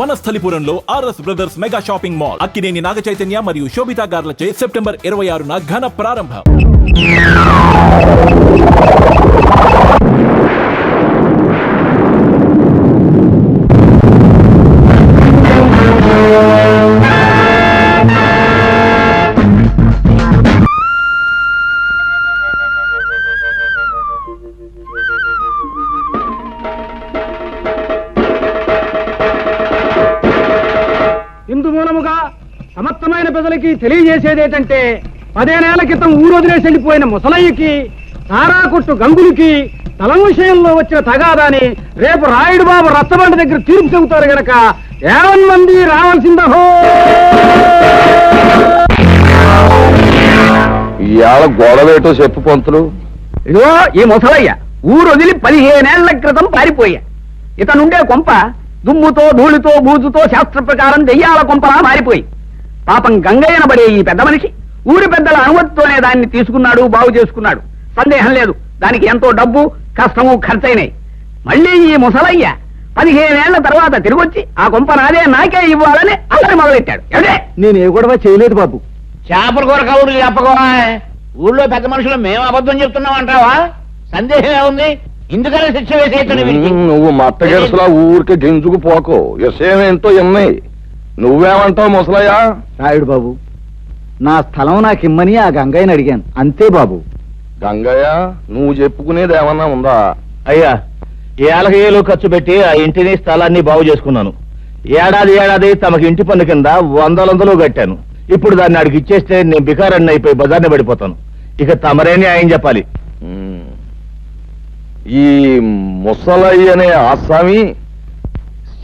వనస్థలిపురంలో RS brothers mega shopping mall Akkineni Naga Chaitanya మరియు Sobhita గార్లచే September 26న ఘన ప్రారంభం. ఇందు మూలముగా సమర్థమైన ప్రజలకి తెలియజేసేదేంటంటే 10 ఏళ్ల క్రితం ఊరు వదిలేసి వెళ్ళిపోయిన ముసలయ్యకి సారా కొట్టు గంగులకి తల విషయంలో వచ్చిన తగాదాని రేపు రాయుడు బాబు రచ్చబండ దగ్గర తీర్పు చెబుతారు గనక 50 మంది రావాల్సిందహో. ఇవాళ గొడవేటో చెప్పు పంతులు. ఇదో ఈ ముసలయ్య ఊరు వదిలి 15 ఏళ్ల క్రితం పారిపోయా. ఇతనుండే కొంప దుమ్ముతో ధూళితో బూజుతో శాస్త్ర ప్రకారం దెయ్యాల కొంపలా మారిపోయి పాపం గంగయ్యనబడే ఈ పెద్ద మనిషి ఊరి పెద్దల అనుమతితోనే దాన్ని తీసుకున్నాడు, బాగు చేసుకున్నాడు. సందేహం లేదు, దానికి ఎంతో డబ్బు కష్టము ఖర్చయినాయి. మళ్ళీ ఈ ముసలయ్య 15 ఏళ్ల తర్వాత తిరిగొచ్చి ఆ కొంప నాదే, నాకే ఇవ్వాలని అల్లరి మొదలెట్టాడు. ఎవడే నేను ఏ గొడవ చేయలేదు బాబు. చేపల కూర కవుడు చెప్పకోవా. ఊళ్ళో పెద్ద మనుషులు మేము అబద్ధం చెప్తున్నాం అంటావా? సందేహం ఏముంది? ఇందుకనే శిక్ష వేసేయటండి. నువ్వు మట్టగెరసలా ఊరికి గింజుకు పోకో. విషయమేంటో ఎన్నాయి. నువ్వేమంటావు ముసలయ్యా? రాయుడు బాబు, నా స్థలం నాకు ఇమ్మని ఆ గంగయ్యని అడిగాను, అంతే బాబు. గంగయ్య, నువ్వు చెప్పుకునేది ఏమన్నా ఉందా? అయ్యా, ఏళ్ళకి ఖర్చు పెట్టి ఆ ఇంటిని స్థలాన్ని బాగు చేసుకున్నాను. ఏడాది తమకి ఇంటి పన్ను కింద 100 కట్టాను. ఇప్పుడు దాన్ని అడిగి ఇచ్చేస్తే నేను బికారాన్ని అయిపోయి బజార్ని పడిపోతాను. ఇక తమరే న్యాయం చెప్పాలి. ఈ ముసలయ్య అనే ఆసామి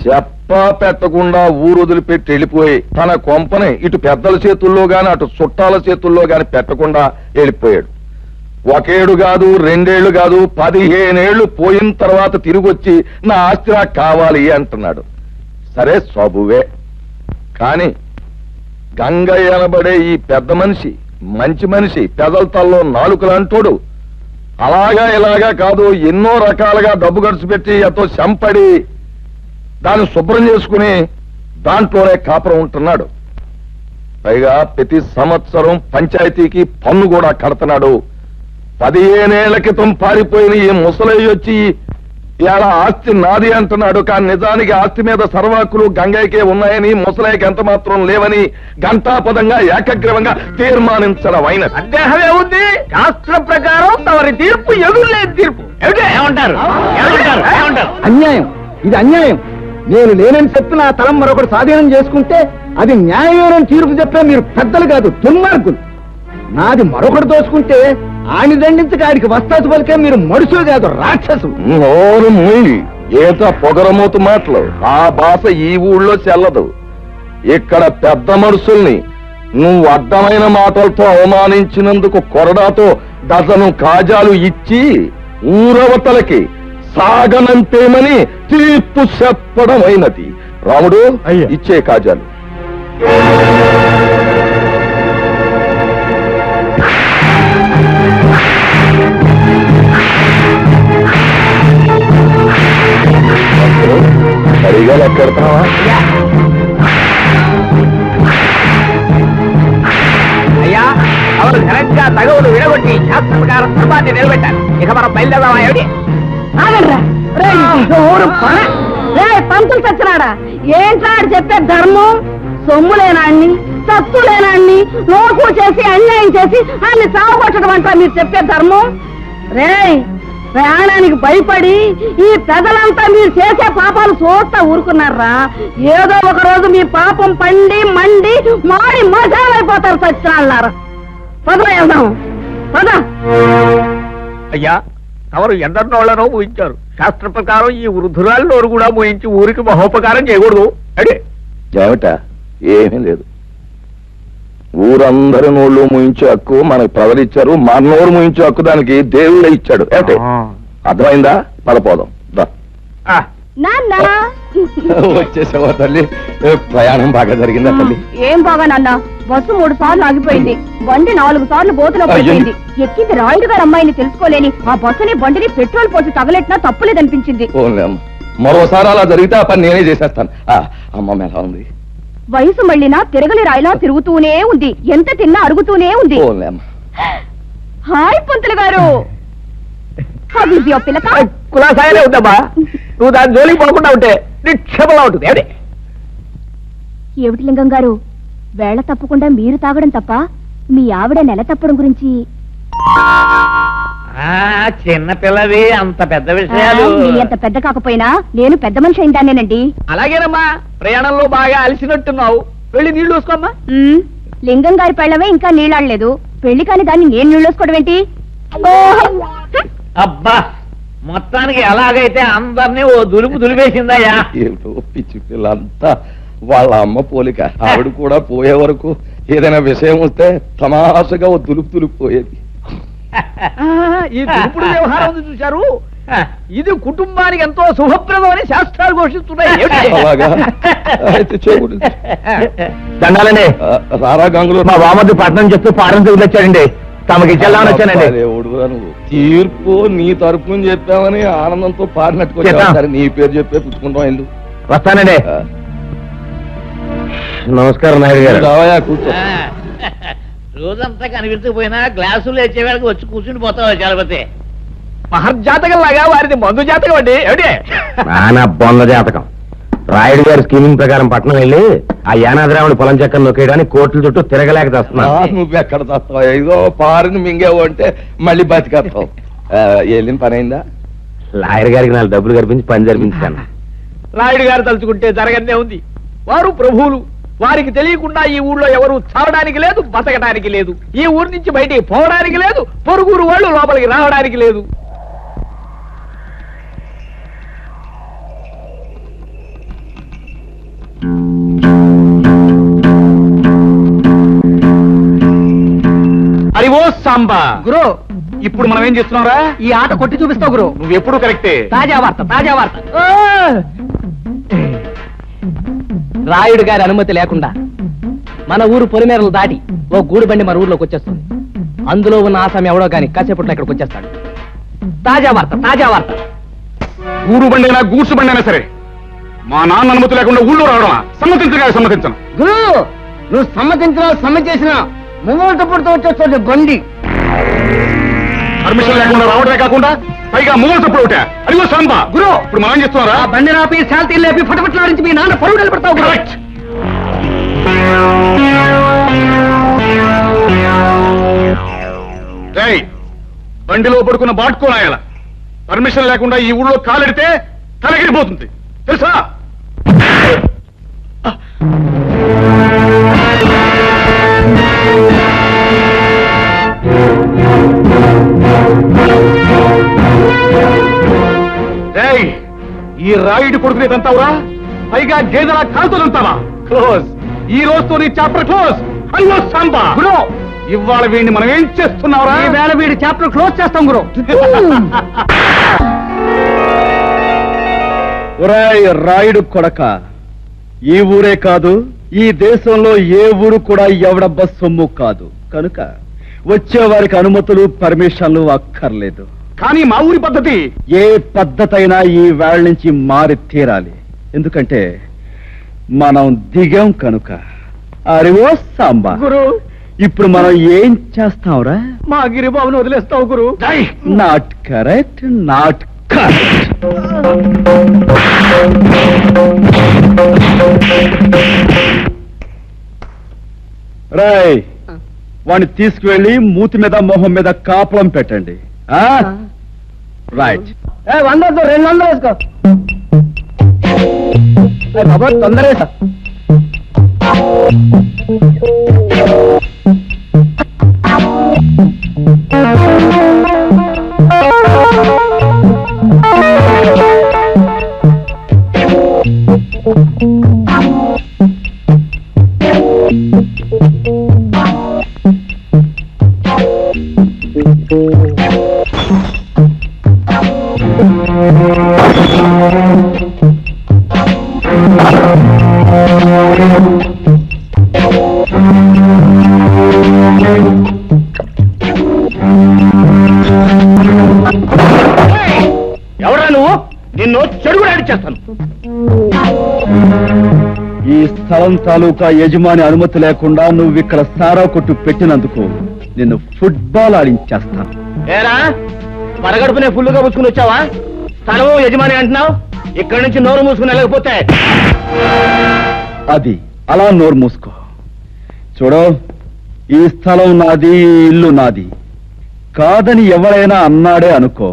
చెప్పా పెట్టకుండా ఊరు వదిలిపెట్టి వెళ్ళిపోయి తన కొంపని ఇటు పెద్దల చేతుల్లో గాని అటు చుట్టాల చేతుల్లో గాని పెట్టకుండా వెళ్ళిపోయాడు. 1 ఏడు కాదు, 2 ఏళ్లు కాదు, 15 ఏళ్లు పోయిన తర్వాత తిరిగొచ్చి నా ఆస్తి నాకు కావాలి అంటున్నాడు. సరే సబువే. కాని గంగయ్య అనబడే ఈ పెద్ద మనిషి మంచి మనిషి, పెదల తల్లో నాలుకలంటోడు. అలాగా ఇలాగా కాదు, ఎన్నో రకాలుగా డబ్బు ఖర్చు పెట్టి ఎంతో చంపడి దాన్ని శుభ్రం చేసుకుని దాంట్లోనే కాపురం ఉంటున్నాడు. పైగా ప్రతి సంవత్సరం పంచాయతీకి పన్ను కూడా కడుతున్నాడు. 15 ఏళ్ల క్రితం పారిపోయిన ఈ ముసలయ్య వచ్చి ఇవాళ ఆస్తి నాది అంటున్నాడు. కానీ నిజానికి ఆస్తి మీద సర్వాకులు గంగయ్యకే ఉన్నాయని, ముసలయ్యకి ఎంత మాత్రం లేవని ఘంటాపదంగా ఏకగ్రీవంగా తీర్మానించడం అయినది. సందేహమే ఉంది. శాస్త్ర ప్రకారం తమరి తీర్పు ఎదురులేని తీర్పు. ఏమంటారు? అన్యాయం, ఇది అన్యాయం. నేను లేనని చెప్పి నా తలం మరొకటి స్వాధీనం చేసుకుంటే అది న్యాయమేనని తీర్పు చెప్పే మీరు పెద్దలు కాదు, దుర్మార్గులు. నాది మరొకటి దోచుకుంటే ఆని దండించక ఆడికి వస్తాసు పలికే మీరు మనుషులు కాదు, రాక్షసు. నోరు మూయి. ఏట పొగరమూతు మాటలు. ఆ భాష ఈ ఊళ్ళో చెల్లదు. ఇక్కడ పెద్ద మనుషుల్ని నువ్వు అడ్డమైన మాటలతో అవమానించినందుకు కొరడాతో డజను కాజాలు ఇచ్చి ఊరవతలకి సాగనంపేమని తీర్పు చెప్పడమైనది. రాముడు, ఇచ్చే కాజాలు. సరిగా లెక్కెడతావా? అయ్యా, అవరు ఘనంగా తగవులు విడగొట్టి శాస్త్ర ప్రకారం ధర్మాన్ని నిలబెట్టారు. ఇక మనం బయలుదేరదామా? ఏమిటి పంతులు సచ్చినాడా? ఏంటాడు చెప్పే ధర్మం? సొమ్ము లేనాన్ని, సత్తు లేనాన్ని నోకు చేసి అన్యాయం చేసి అన్ని సాగుపట్టడం అంటా మీరు చెప్పే ధర్మం? రేయ్, ప్రయాణానికి భయపడి ఈ పెదలంతా మీరు చేసే పాపాలు చూస్తా ఊరుకున్నారా? ఏదో ఒక రోజు మీ పాపం పండి మండి మాడి మజాలైపోతారు సచ్చినాళ్ళారా. పద వెళ్దాం, పద. అయ్యా, ఎవరు ఎందరినోళ్లనో ఊహించారు. శాస్త్ర ప్రకారం ఈ వృద్ధురాళ్ళు కూడా ఊహించి ఊరికి మహోపకారం చేయకూడదు. అడే ఏమిట? ఏమీ లేదు. ఊరందరి నోళ్ళు ముయించే హక్కు మనకు ప్రవరించారు. మన నోరు ముయించే హక్కు దానికి దేవుడే ఇచ్చాడు. ఏమిటి? అర్థమైందా? పదపోదాం. వచ్చేసావా తల్లి? ప్రయాణం బాగా జరిగిందా తల్లి? ఏం బాగా నాన్న, బస్సు 3 సార్లు ఆగిపోయింది, బండి 4 సార్లు బోతులో పడిపోయింది. ఎక్కింది రాయుడు గారు అమ్మాయిని తెలుసుకోలేని ఆ బస్సుని బండిని పెట్రోల్ పోసి తగలెట్టినా తప్పులేదనిపించింది. మరోసారి అలా జరిగితే ఆ పని నేనే చేసేస్తాను. అమ్మమ్మ ఎలా ఉంది? వయసు మళ్ళినా తిరగలి రాయిలా తిరుగుతూనే ఉంది, ఎంత తిన్నా అరుగుతూనే ఉంది. ఓన్లే అమ్మ. హాయ్ పంతులు గారు. పిల్లక కులాసాయనే ఉందమ్మా, నువ్వు దాని జోలికి పడకుండా ఉంటే నిక్షేపంగా ఉంటుంది. ఏమిటి ఏమిటి లింగం గారు, వేళ తప్పకుండా మీరు తాగడం తప్ప మీ ఆవిడ నెల తప్పడం గురించి? చిన్న పిల్లవి అంత పెద్ద విషయాలు. మీ అంత పెద్ద కాకపోయినా నేను పెద్ద మనిషి అయిందానేనండి. అలాగేనమ్మా, ప్రయాణంలో బాగా అలసినట్టున్నావు, వెళ్ళి నీళ్లు చూసుకోమ్మా. లింగం గారి పెళ్ళమే ఇంకా నీళ్ళాడలేదు, పెళ్లి కాని దాన్ని నేను నీళ్ళోసుకోవడం ఏంటి? అబ్బా, మొత్తానికి ఎలాగైతే అందరినీ ఓ దులుపు దులిపేసిందయ్యా. ఏమిటో పిచ్చి పిల్లంతా వాళ్ళ అమ్మ పోలిక. ఆవిడ కూడా పోయే వరకు ఏదైనా విషయం వస్తే తమాషగా ఓ దులుపు పోయేది. ఈ దురుపుడు వ్యవహారం ఉంది చూశారు, ఇది కుటుంబానికి ఎంతో శుభప్రదం అని శాస్త్రాలు ఘోషిస్తున్నాయి. అలాగా అయితే చేయకూడదు. దండాలండి. రారా గంగులు, మా వామద్దు పట్నం చెప్తూ పాఠం చదివించాడండి, తమకి ఇచ్చేద్దామని వచ్చానండి. నువ్వు తీర్పు నీ తరపుని చెప్పామని ఆనందంతో పాడినట్టుకు సరే నీ పేరు చెప్పే పుచ్చుకుంటాం. ఇల్లు వస్తానండి. నమస్కారం నాయుడు గారు. రావయా, కూర్చో. రోజంతా కనిపించకపోయినా గ్లాసులు వచ్చేవాడికి వచ్చి కూర్చుని పోతావు చలపతి. మహర్జాతకం లాగా వారిది మందు జాతకం అండి. ఏమిటి నానా బొంద జాతకం. రాయుడు గారి స్కీమింగ్ ప్రకారం పట్నం వెళ్ళి ఆ యానాద్రాముడి పొలం చక్కని నొక్కేయడానికి కోట్ల చుట్టూ తిరగలేక చేస్తున్నా. నువ్వు ఎక్కడ చేస్తావు? ఏదో పారిని మింగేవు అంటే మళ్ళీ బతికేస్తావు. వెళ్ళిన పని అయిందా? లాయర్ గారికి 4 డబ్బులు కనిపించి పని జరిపించాను. రాయుడు గారు తలుచుకుంటే జరగనే ఉంది. వారు ప్రభువులు, వారికి తెలియకుండా ఈ ఊళ్ళో ఎవరు చావడానికి లేదు, బతకడానికి లేదు, ఈ ఊరి నుంచి బయటికి పోవడానికి లేదు, పొరుగురు వాళ్ళు లోపలికి రావడానికి లేదు. అరివో సాంబా. గురు, ఇప్పుడు మనం ఏం చేస్తున్నారా? ఈ ఆట కొట్టి చూపిస్తావు గురు. నువ్వు ఎప్పుడు కరెక్టే. తాజా వార్త, తాజా వార్త. రాయుడు గారి అనుమతి లేకుండా మన ఊరు పొలిమేరలు దాటి ఓ గూడు బండి మన ఊర్లోకి వచ్చేస్తుంది. అందులో ఉన్న ఆసామి ఎవడో గాని కాసేపట్లో ఇక్కడికి వచ్చేస్తాడు. తాజా వార్త, తాజా వార్త. ఊరు బండైనా గూడ్సు బండైనా సరే మా నాన్న అనుమతి లేకుండా ఊళ్ళో రావడమా? సమ్మతించను. గురు, నువ్వు సమ్మతించినా సమ్మతించినా ముంగోటప్పుడుతో వచ్చేస్తుంది బండి. పర్మిషన్ లేకుండా రావడమే కాకుండా పైగా మూల తప్పుడు ఒకటే. అదిగో సాంబా. గురు, ఇప్పుడు మనం చేస్తున్నారా? బండి రాపి శాంతి లేపి ఫటఫట్లాడించి మీ నాన్న పరువు నిలబెడతావు. కరెక్ట్. బండిలో పడుకున్న బాట్కోనాయాల పర్మిషన్ లేకుండా ఈ ఊళ్ళో కాలెడితే తలగిరిపోతుంది తెలుసా? ఈ రాయుడు కొడుకునే తంతావురా? పైగా గేదెల కాలుతో తంతావా? క్లోజ్. ఈ రోజుతో నీ చాప్టర్ క్లోజ్. అయ్యో సాంబా. గురు, ఇవాళ వీడిని మనం ఏం చేస్తున్నావురా? ఈ వేళ వీడి చాప్టర్ క్లోజ్ చేస్తాం గురు. ఒరేయ్ రాయుడు కొడక, ఈ ఊరే కాదు, ఈ దేశంలో ఏ ఊరు కూడా ఎవడబ్బ సొమ్ము కాదు. కనుక వచ్చేవారికి అనుమతులు పర్మిషన్లు అక్కర్లేదు. కానీ మా ఊరి పద్ధతి ఏ పద్ధతైనా ఈ వేళ నుంచి మారి తీరాలి. ఎందుకంటే మనం దిగాం కనుక. అరివో సాంబా. గురు, ఇప్పుడు మనం ఏం చేస్తాంరా? మా గిరిబాబును వదిలేస్తావు గురు. Not correct, not correct. రాయ్, వాడిని తీసుకువెళ్ళి మూతి మీద మొహం మీద కాపలం పెట్టండి. రైట్. 100 200 వేసుకో. బాబా తొందరగా. ఎవరా నువ్వు? నిన్ను చెడుగుడు ఆడిచ్చేస్తాను. ఈ స్థలం తాలూకా యజమాని అనుమతి లేకుండా నువ్వు ఇక్కడ సారా కొట్టు పెట్టినందుకు నిన్ను ఫుట్బాల్ ఆడించేస్తాను. ఏరా పరగడుపునే ఫుల్లుగా పుచ్చుకుని వచ్చావా? స్థలము యజమాని అంటున్నావు, ఇక్కడి నుంచి నోరు మూసుకుని వెళ్ళకపోతే అది అలా నోరు మూసుకో. చూడు, ఈ స్థలం నాది, ఈ ఇల్లు నాది కాదని ఎవరైనా అన్నాడే అనుకో,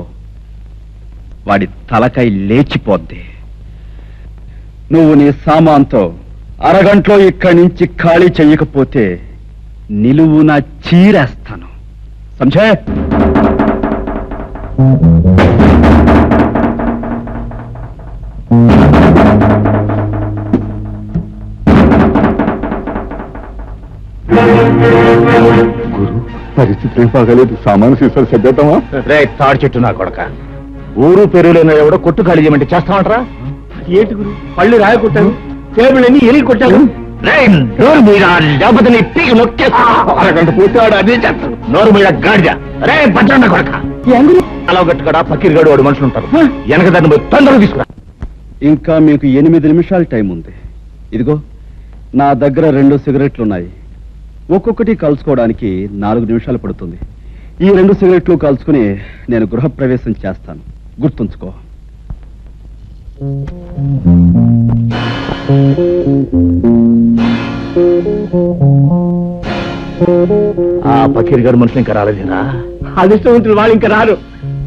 వాడి తలకాయ లేచిపోద్ది. నువ్వు నీ సామాన్తో అరగంటలో ఇక్కడి నుంచి ఖాళీ చెయ్యకపోతే నిలువున చీరేస్తాను. సంజయ్, గురు, పరిస్థితి ఏం బాగాలేదు. సామాను సీసాలు సర్దేద్దామా? రే తాడి చెట్టు నా కొడక, ఊరు పెరుగులైన ఎవడో కొట్టు ఖాళీ చేయమంటే చేస్తామంటారా? ఏంటి గురు, పళ్ళు రాయ కొట్టాను, టేబుల్ అన్ని ఎలిగి కొట్టాను. నోరు మీద లేకపోతే నీ పీకి నొక్కేస్తా. అరగంట పూర్తి ఆడు అదే చేస్తాడు. నోరు మీద గాడిద. రే భద్రన్న కొడక, అలా గట్టుకడా పక్కీరుగాడు వాడు మనుషులు ఉంటారు. వెనక దాన్ని పోయి తొందరగా తీసుకురా. ఇంకా మీకు 8 నిమిషాలు టైం ఉంది. ఇదిగో నా దగ్గర 2 సిగరెట్లున్నాయి. ఒక్కొక్కటి కలుసుకోవడానికి 4 నిమిషాలు పడుతుంది. ఈ 2 సిగరెట్లు కలుసుకుని నేను గృహప్రవేశం చేస్తాను, గుర్తుంచుకో. ఆ పక్కీరుగాడు మనుషులు ఇంకా రాలేదేనా? అదిష్టవంతులు వాళ్ళు ఇంకా రారు.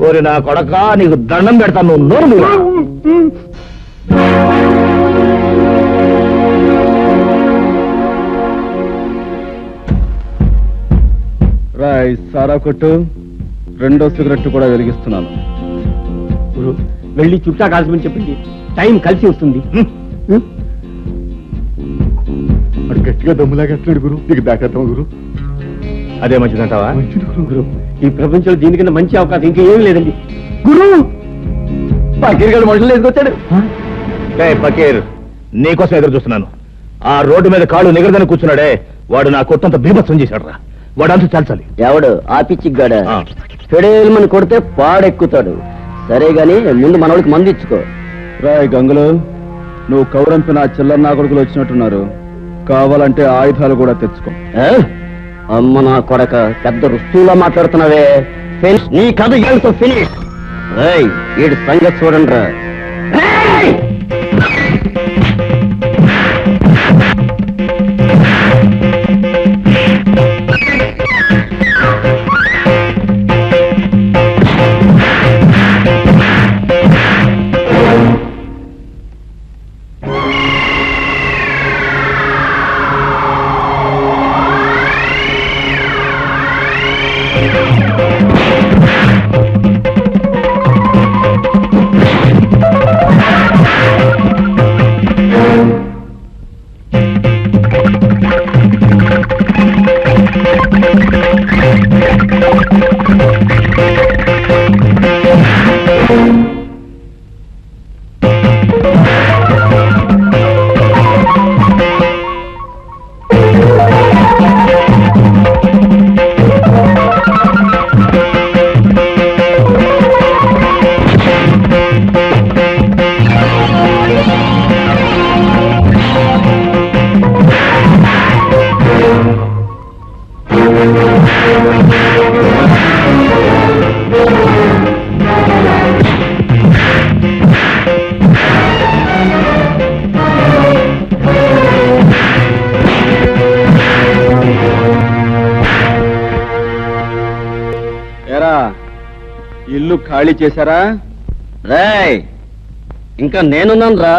ఓరి నా కొడక, నీకు దండం పెడతాను. నోరు మీద రాయ్ సారా కొట్టు. 2వ సిగరెట్ కూడా వెలిగిస్తున్నాను. వెళ్ళి చుట్టా కాల్చమని చెప్పింది, టైం కలిసి వస్తుంది. వాడు గట్టిగా దమ్ములాగా అంటున్నాడు గురు. నీకు దాకేద్దాం గురు. అదే మంచిదంటావా? మంచిది గురు. ఈ ప్రపంచంలో దీనికన్నా మంచి అవకాశం ఇంకేం లేదండి. గురు, పకీర్గాడు మనుషులు ఎదుకొచ్చాడు. పకీర్, నీకోసం ఎదురు చూస్తున్నాను. ఆ రోడ్డు మీద కాళ్ళు నిగరదని కూర్చున్నాడే, వాడు నా కొట్టంత బీభత్సం చేశాడు రా. వాడు అంతా చాల్చాలి. ఎవడు ఆ పిచ్చిగాడ? ఫెడేల్మని కొడితే పాడెక్కుతాడు. సరే గాని ముందు మనోడికి మందు ఇచ్చుకో. రాయ్ గంగులు, నువ్వు కౌరంపిన చిల్లర నా కొడుకులు వచ్చినట్టున్నారు. కావాలంటే ఆయుధాలు కూడా తెచ్చుకో. అమ్మ నా కొడక, పెద్ద రుస్తువులా మాట్లాడుతున్నావే. నీ కథ ఏళ్ళతో ఫినిష్. వీడి సంగతి చూడండి రా. ఇల్లు ఖాళీ చేశారా? రేయ్, ఇంకా నేనున్నాను రా.